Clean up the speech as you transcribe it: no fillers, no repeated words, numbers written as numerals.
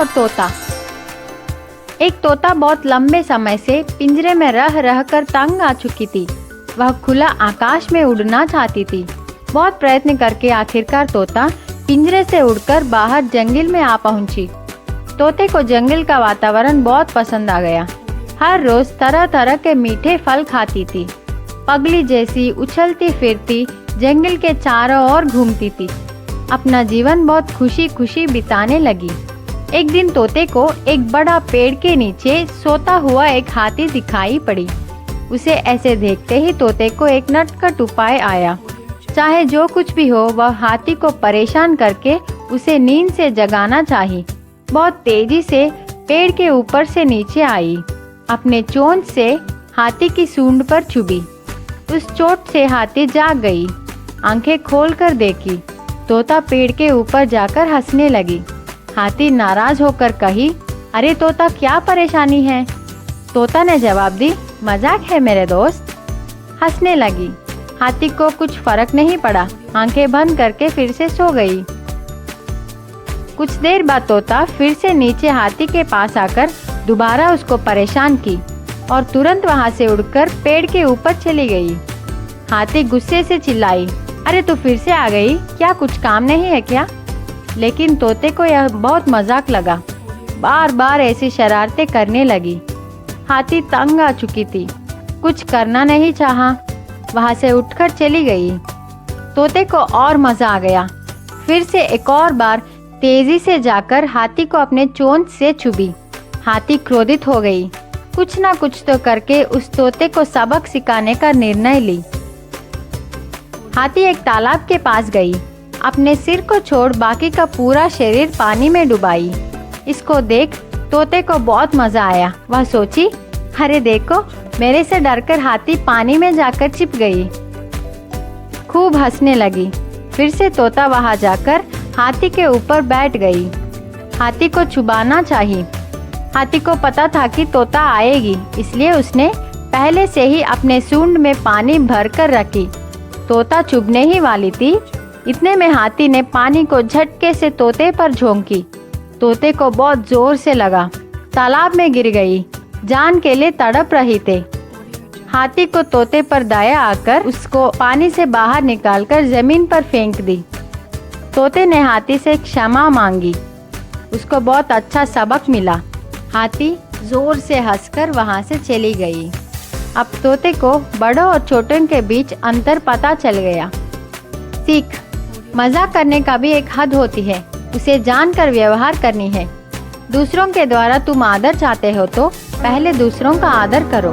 और तोता। एक तोता बहुत लंबे समय से पिंजरे में रह रह कर तंग आ चुकी थी। वह खुला आकाश में उड़ना चाहती थी। बहुत प्रयत्न करके आखिरकार तोता पिंजरे से उड़कर बाहर जंगल में आ पहुंची। तोते को जंगल का वातावरण बहुत पसंद आ गया। हर रोज तरह तरह के मीठे फल खाती थी। पगली जैसी उछलती फिरती जंगल के चारों ओर घूमती थी। अपना जीवन बहुत खुशी खुशी बिताने लगी। एक दिन तोते को एक बड़ा पेड़ के नीचे सोता हुआ एक हाथी दिखाई पड़ी। उसे ऐसे देखते ही तोते को एक नटखट उपाय आया। चाहे जो कुछ भी हो, वह हाथी को परेशान करके उसे नींद से जगाना चाहिए। बहुत तेजी से पेड़ के ऊपर से नीचे आई। अपने चोंच से हाथी की सूंड पर चुभी। उस चोट से हाथी जाग गई। आंखें खोलकर देखी। तोता पेड़ के ऊपर जाकर हंसने लगी। हाथी नाराज होकर कही, अरे तोता, क्या परेशानी है? तोता ने जवाब दी, मजाक है मेरे दोस्त। हंसने लगी। हाथी को कुछ फर्क नहीं पड़ा। आंखें बंद करके फिर से सो गई। कुछ देर बाद तोता फिर से नीचे हाथी के पास आकर दोबारा उसको परेशान की और तुरंत वहां से उड़कर पेड़ के ऊपर चली गई। हाथी गुस्से से चिल्लाई, अरे तू फिर से आ गई, क्या कुछ काम नहीं है क्या? लेकिन तोते को यह बहुत मजाक लगा। बार बार ऐसी शरारतें करने लगी। हाथी तंग आ चुकी थी। कुछ करना नहीं चाहा। वहां से उठकर चली गई। तोते को और मजा आ गया। फिर से एक और बार तेजी से जाकर हाथी को अपने चोंच से चुभी। हाथी क्रोधित हो गई। कुछ ना कुछ तो करके उस तोते को सबक सिखाने का निर्णय ली। हाथी एक तालाब के पास गई। अपने सिर को छोड़ बाकी का पूरा शरीर पानी में डुबाई। इसको देख तोते को बहुत मजा आया। वह सोची, अरे देखो, मेरे से डरकर हाथी पानी में जाकर छिप गई। खूब हंसने लगी। फिर से तोता वहां जाकर हाथी के ऊपर बैठ गई। हाथी को चुबाना चाहिए। हाथी को पता था कि तोता आएगी, इसलिए उसने पहले से ही अपने सूंड में पानी भर कर रखी। तोता चुभने ही वाली थी। इतने में हाथी ने पानी को झटके से तोते पर झोंकी। तोते को बहुत जोर से लगा। तालाब में गिर गई। जान के लिए तड़प रही थे। हाथी को तोते पर दया आकर उसको पानी से बाहर निकालकर जमीन पर फेंक दी। तोते ने हाथी से क्षमा मांगी। उसको बहुत अच्छा सबक मिला। हाथी जोर से हंसकर वहां से चली गई। अब तोते को बड़ों और छोटों के बीच अंतर पता चल गया। सीख, मजाक करने का भी एक हद होती है। उसे जानकर व्यवहार करनी है। दूसरों के द्वारा तुम आदर चाहते हो तो पहले दूसरों का आदर करो।